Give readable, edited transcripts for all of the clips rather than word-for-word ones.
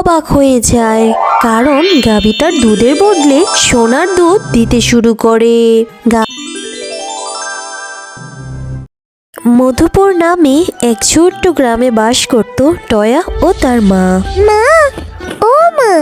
অবাক হয়ে যায়, কারণ গাভী তার দুধের বদলে সোনার দুধ দিতে শুরু করে। মধুপুর নামে এক ছোট্ট গ্রামে বাস করত টয়া ও তার মা। মা, ও মা,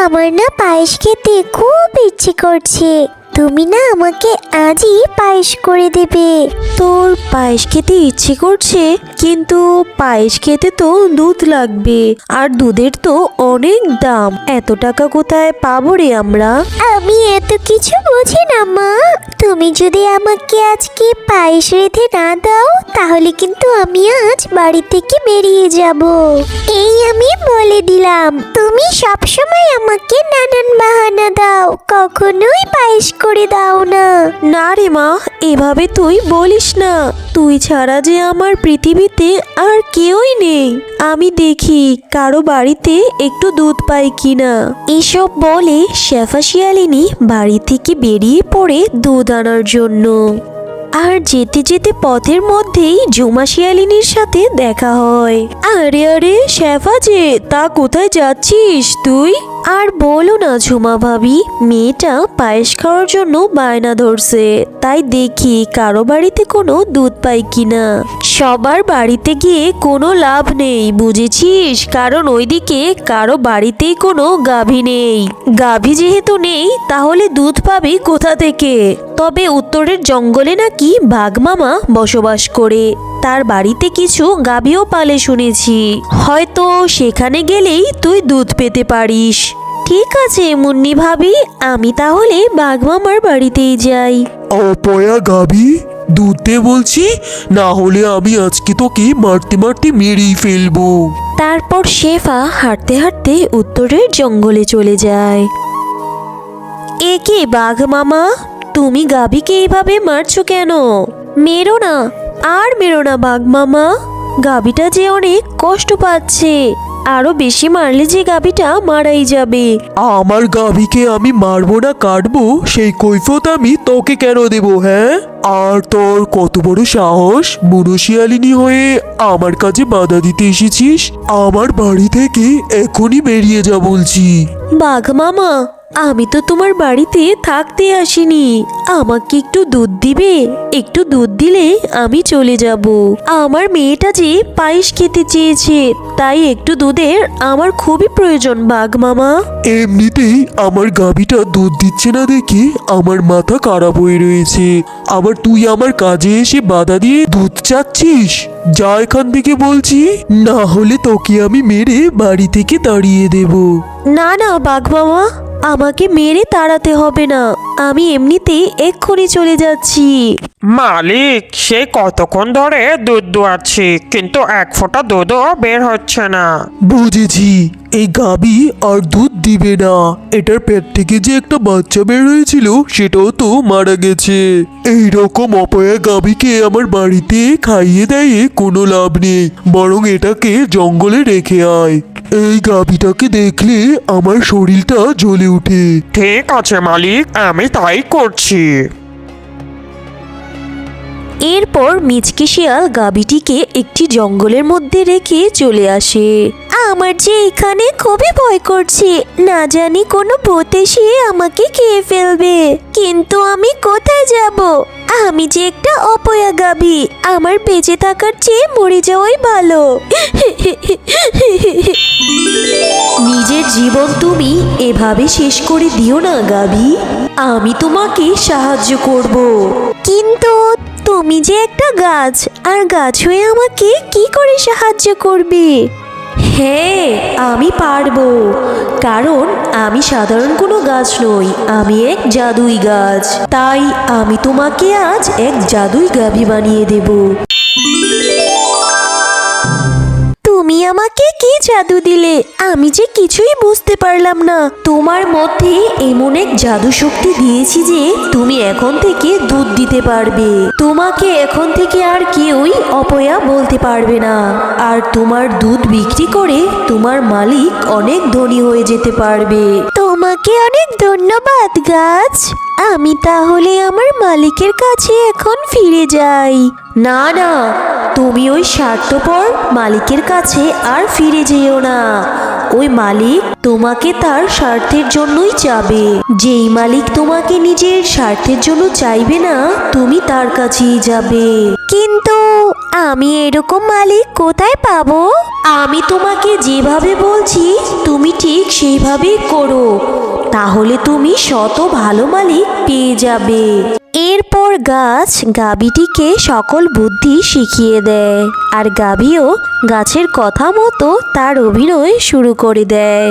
আমার না পায়েস খেতে খুব ইচ্ছে করছে। তুমি না আমাকে আজই পায়েস করে দেবে। তোর পায়েস খেতে ইচ্ছে করছে, কিন্তু পায়েস খেতে তো দুধ লাগবে, আর দুধের তো অনেক দাম। এত টাকা কোথায় পাবো রে আমরা? আমি এত কিছু বুঝি না মা। তুমি যদি আমাকে আজকে পায়েস রেঁধে না দাও, তাহলে কিন্তু আমি আজ বাড়ি থেকে বেরিয়ে যাব। এই আমি বলে দিলাম। তুমি সবসময় আমাকে নানান বাহানা দাও, কখনোই পায়েস করে দাও না। না রে মা, এভাবে তুই বলিস না। তুই ছাড়া যে আমার পৃথিবীতে আর কেউই নেই। আমি দেখি কারো বাড়িতে একটু দুধ পাই কিনা। এসব বলে শেফা শিয়ালিনী বাড়ি থেকে বেরিয়ে পড়ে দুধ আনার জন্য। আর যেতে যেতে পথের মধ্যেই ঝুমা শিয়ালিনীর সাথে দেখা হয়। আরে আরে শেফা যে, তা কোথায় যাচ্ছিস তুই? আর বলো না ঝুমা ভাবি, মেয়েটা পায়েস খাওয়ার জন্য বায়না ধরছে, তাই দেখি কারো বাড়িতে কোনো দুধ পাই কিনা। সবার বাড়িতে গিয়ে কোনো লাভ নেই, বুঝেছিস? কারণ ওইদিকে কারো বাড়িতেই কোনো গাভী নেই। গাভী যেহেতু নেই, তাহলে দুধ পাবি কোথা থেকে? তবে উত্তরের জঙ্গলে নাকি বাঘ মামা বসবাস করে, তার বাড়িতে কিছু গাভীও পালে শুনেছি। হয়তো সেখানে গেলেই তুই দুধ পেতে পারিস। ঠিক আছে মুন্নি ভাবি, আমি তাহলে বাঘ মামার বাড়িতেই যাই। অপয়া গাভী, দুধ দে বলছি, না হলে আমি আজকে তোকে মারতে মারতে মেরেই ফেলবো। তারপর শেফা হাঁটতে হাঁটতে উত্তরের জঙ্গলে চলে যায়। এ কি বাঘ মামা, তুমি গাভীকে এইভাবে মারছো কেন? মেরো না, আর মেরো না বাঘ মামা। গাভীটা যে অনেক কষ্ট পাচ্ছে, আরো বেশি মারলে যে গাভীটা মারাই যাবে। আমার গাভীকে আমি মারবো না কাটবো, সেই কৈফত আমি তোকে কেন দেবো? হ্যাঁ, আর তোর কত বড় সাহস, বুনো শিয়ালিনী হয়ে আমার কাছে বাধা দিতে এসেছিস? আমার বাড়ি থেকে এখনই বেরিয়ে যা বলছি। বাঘ মামা, আমি তো তোমার বাড়িতে থাকতে আসিনি। আমাকে একটু দুধ দিবে? একটু দুধ দিলে আমি চলে যাব। আমার মেয়েটা যে পায়েস খেতে চেয়েছে, তাই একটু দুধের আমার খুবই প্রয়োজন বাঘ মামা। এমনিতেই আমার গাভীটা দুধ দিচ্ছে না দেখে আমার মাথা খারাপ হয়ে রয়েছে, আবার তুই আমার কাজে এসে বাধা দিয়ে দুধ চাচ্ছিস? যা এখান থেকে বলছি, না হলে তোকে আমি মেরে বাড়ি থেকে তাড়িয়ে দেব। না না বাঘ মামা, আমাকে মেরে তাড়াতে হবে না, আমি এমনিতেই এক্ষুনি চলে যাচ্ছি। মালিক, সে কতক্ষণ ধরে দুধ দোয়াচ্ছি, কিন্তু এক ফোঁটা দুধও বের হচ্ছে না। বুঝেছি, এই গাভী আর দুধ দিবে না। এটার পেট থেকে যে একটা বাচ্চা বের হয়েছিল, সেটাও তো মারা গেছে। এইরকম অপয়া গাভীকে আমার বাড়িতে খাইয়ে দেয়ে কোনো লাভ নেই, বরং এটাকে জঙ্গলে রেখে আয়। এই গাভীটাকে দেখলে আমার শরীরটা জ্বলে ওঠে। ঠিক আছে মালিক, আমি তাই করছি। এরপর মিচকে শিয়াল গাভীটিকে একটি জঙ্গলের মধ্যে রেখে চলে আসে। আমার যে এখানে খুবই ভয় করছে, না জানি কোনো ভূত এসে আমাকে খেয়ে ফেলবে। কিন্তু আমি কোথায় যাব? আমি যে একটা অপয়া গাভী, আমার বেঁচে থাকার চেয়ে মরে যাওয়াই ভালো। নিজের জীবন তুমি এভাবে শেষ করে দিও না গাভী, আমি তোমাকে সাহায্য করব। কিন্তু তুমি যে একটা গাছ, আর গাছ হয়ে আমাকে কি করে সাহায্য করবে? হ্যাঁ, আমি পারবো, কারণ আমি সাধারণ কোনো গাছ নই, আমি এক জাদুই গাছ। তাই আমি তোমাকে আজ এক জাদুই গাভী বানিয়ে দেব। তুমি আমাকে কি জাদু দিলে? আমি যে কিছুই বুঝতে পারলাম না। তোমার মধ্যে এমন এক জাদু শক্তি দিয়েছি যে তুমি এখন থেকে দুধ দিতে পারবে। তোমাকে এখন থেকে আর কেউই অপয়া বলতে পারবে না, আর তোমার দুধ বিক্রি করে তোমার মালিক অনেক ধনী হয়ে যেতে পারবে। তোমাকে অনেক ধন্যবাদ গাছ। আমি তাহলে আমার মালিকের কাছে এখন ফিরে যাই। না না, তুমি ওই স্বার্থপর মালিকের কাছে আর ফিরে যেও না। ওই মালিক তোমাকে তার স্বার্থের জন্যই চাবে। যেই মালিক তোমাকে নিজের স্বার্থের জন্য চাইবে না, তুমি তার কাছেই যাবে। কিন্তু আমি এরকম মালিক কোথায় পাবো? আমি তোমাকে যেভাবে বলছি তুমি ঠিক সেইভাবেই করো, তাহলে তুমি শত ভালো মালিক পেয়ে যাবে। এরপর গাছ গাভীটিকে সকল বুদ্ধি শিখিয়ে দেয়, আর গাভীও গাছের কথা মতো তার অভিনয় শুরু করে দেয়।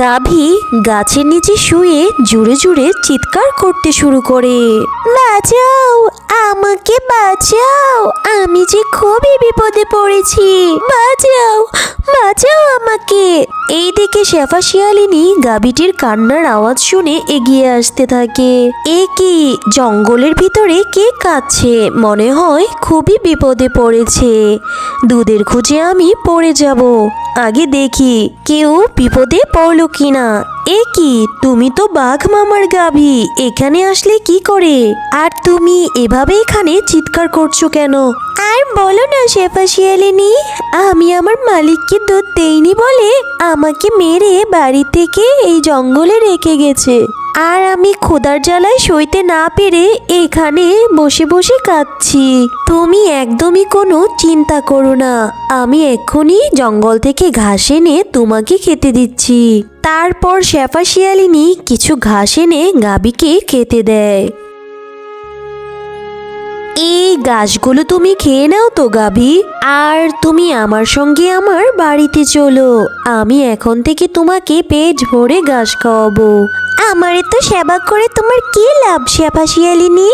গাভী গাছের নিচে শুয়ে জুড়ে জুড়ে চিৎকার করতে শুরু করে, বাঁচাও, আমাকে বাঁচাও, আমি যে খুবই বিপদে পড়েছি, বাঁচাও, বাঁচাও আমাকে। এইদিকে শেফা শিয়ালিনী গাভীটির কান্নার আওয়াজ শুনে এগিয়ে আসতে থাকে। এ কি, জঙ্গলের ভিতরে কে কাঁদছে? মনে হয় খুবই বিপদে পড়েছে। দুধের খোঁজে আমি পড়ে যাব, আগে দেখি কেউ বিপদে পড়লো কিনা। এ কি, তুমি তো বাঘ মামার গাভী, এখানে আসলে কি করে? আর তুমি এভাবে এখানে চিৎকার করছো কেন? আর বলো না শেফা শিয়ালিনী, আমি আমার মালিককে দুধ দেইনি বলে আমাকে মেরে বাড়ি থেকে এই জঙ্গলে রেখে গেছে। আর আমি ক্ষুধার জ্বালায় সইতে না পেরে এখানে বসে বসে কাঁদছি। তুমি একদমই কোনো চিন্তা করো না, আমি এক্ষুনি জঙ্গল থেকে ঘাস এনে তোমাকে খেতে দিচ্ছি। তারপর শেফা শিয়ালিনী কিছু ঘাস এনে গাভীকে খেতে দেয়। এই ঘাসগুলো তুমি খেয়ে নাও তো গাভী, আর তুমি আমার সঙ্গে আমার বাড়িতে চলো। আমি এখন থেকে তোমাকে পেট ভরে ঘাস খাওয়াবো। আমারে তো সেবা করে তোমার কি লাভ শেফা শিয়ালিনী?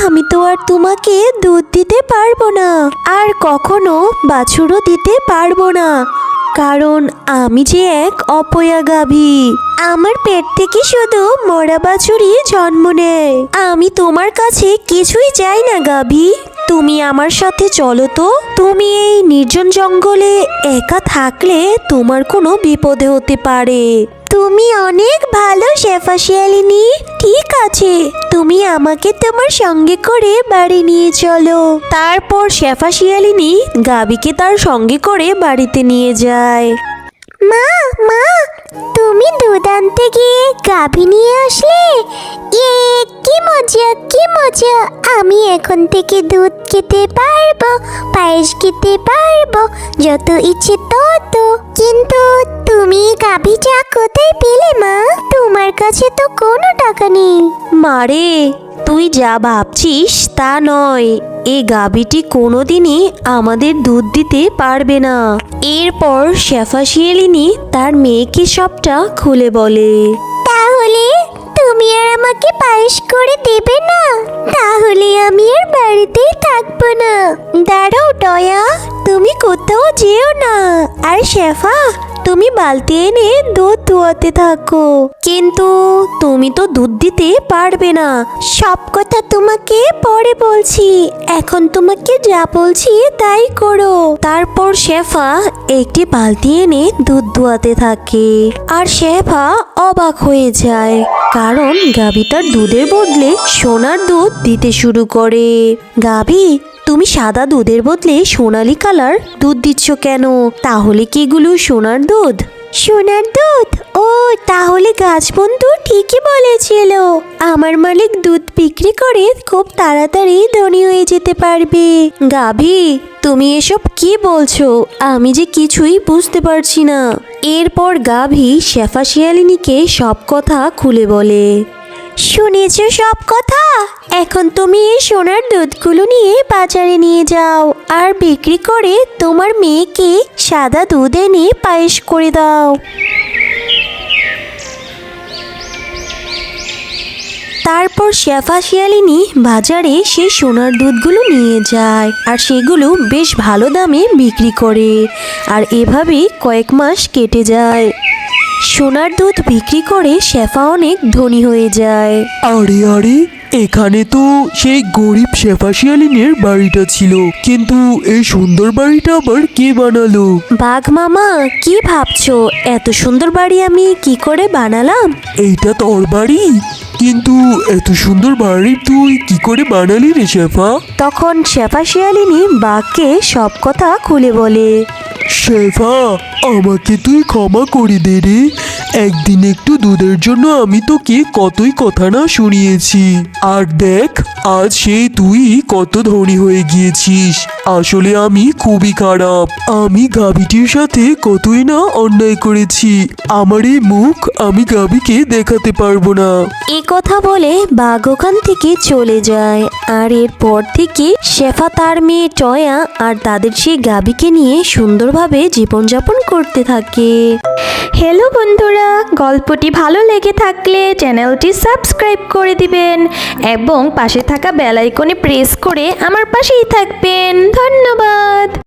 আমি তো আর তোমাকে দুধ দিতে পারবো না, আর কখনো বাছুরও দিতে পারবো না, কারণ আমি যে এক অপয়া গাভী। আমার পেট থেকে শুধু মরা বাছুরই জন্ম নেয়। আমি তোমার কাছে কিছুই চাই না গাভী, তুমি আমার সাথে চলো তো। তুমি এই নির্জন জঙ্গলে একা থাকলে তোমার কোনো বিপদে হতে পারে। তুমি অনেক ভালো শেফা শিয়ালিনী। ঠিক আছে, তুমি আমাকে তোমার সঙ্গে করে বাড়ি নিয়ে চলো। তারপর শেফা শিয়ালিনী গাভীকে তার সঙ্গে করে বাড়িতে নিয়ে যায়। মা, মা, তুমি দুধ আনতে গিয়ে গাভী নিয়ে আসলে? কি মজা, কি মজা! আমি এখন থেকে দুধ খেতে পারবো, পায়েস খেতে পারবো, যত ইচ্ছে তত। কিন্তু তুমি গাভীটা কোথায় পেলে মা? তোমার কাছে তো কোনো টাকা নেই। মারে, তুই যা ভাবছিস তা নয়, এই গাভীটি কোনোদিনই আমাদের দুধ দিতে পারবে না। এরপর শেফা শিয়ালিনী তার মেয়েকে সবটা খুলে বলে। তাহলে তুমি আর আমাকে পায়েস করে দেবে না? তাহলে আমি আর বাড়িতেই থাকবো না। দাঁড়াও দয়া, তুমি কোথাও যেও না। আর শেফা, তুমি বালতি এনে দুধ দুয়াতে থাকো। কিন্তু তুমি তো দুধ দিতে পারবে না। সব কথা তোমাকে পরে বলছি, এখন তোমাকে যা বলছি তাই করো। তারপর শেফা একটি বালতি এনে দুধ দুয়াতে থাকে, আর শেফা অবাক হয়ে যায়, কারণ গাভীটার দুধের বদলে সোনার দুধ দিতে শুরু করে। গাভী, তুমি সাদা দুধের বদলে সোনালী কালার দুধ দিচ্ছ কেন? তাহলে কি এগুলো সোনার দুধ? সোনার দুধ? ও, তাহলে গাছ বন্ধু ঠিকই বলেছিল। আমার মালিক দুধ বিক্রি করে খুব তাড়াতাড়ি ধনী হয়ে যেতে পারবে। গাভী, তুমি এসব কি বলছো? আমি যে কিছুই বুঝতে পারছি না। এরপর গাভী শেফা শিয়ালিনীকে সব কথা খুলে বলে। শুনেছ সব কথা? এখন তুমি এই সোনার দুধগুলো নিয়ে বাজারে নিয়ে যাও, আর বিক্রি করে তোমার মেয়েকে সাদা দুধ এনে পায়েস করে দাও। তারপর শেফা শিয়ালিনী বাজারে সেই সোনার দুধগুলো নিয়ে যায়, আর সেগুলো বেশ ভালো দামে বিক্রি করে। আর এভাবে কয়েক মাস কেটে যায়। সোনার দুধ বিক্রি করে শেফা অনেক ধনী হয়ে যায়। আরে আরে, এখানে তো সেই গরিব শেফা শিয়ালিনীর বাড়িটা ছিল, কিন্তু এই সুন্দর বাড়িটা আবার কে বানালো? বাঘ মামা, কি ভাবছো? এত সুন্দর বাড়ি আমি কি করে বানালাম? এইটা তোর বাড়ি? কিন্তু এত সুন্দর বাড়ি তুই কি করে বানালি রে শেফা? তখন শেফা শিয়ালিনী বাঘকে সব কথা খুলে বলে। শেফা, আমাকে তুই ক্ষমা করে দে রে। একদিন একটু দুধের জন্য আমি তোকে কতই কথা না শুনিয়েছি। আর দেখ, আজ সেই তুই কত ধনী হয়ে গিয়েছিস। আসলে আমি খুবই খারাপ। আমি গাভীটির সাথে কতই না অন্যায় করেছি। আমার এই মুখ আমি গাভীকে দেখাতে পারবো না। এ কথা বলে বাঘ ওখান থেকে চলে যায়। আর এরপর থেকে শেফা তার মেয়ে টয়া আর তাদের সেই গাভীকে নিয়ে সুন্দরভাবে জীবনযাপন করতে থাকে। হ্যালো বন্ধুরা, গল্পটি ভালো লেগে থাকলে চ্যানেলটি সাবস্ক্রাইব করে দিবেন এবং পাশে থাকা বেল আইকনে প্রেস করে আমার পাশেই থাকবেন। ধন্যবাদ।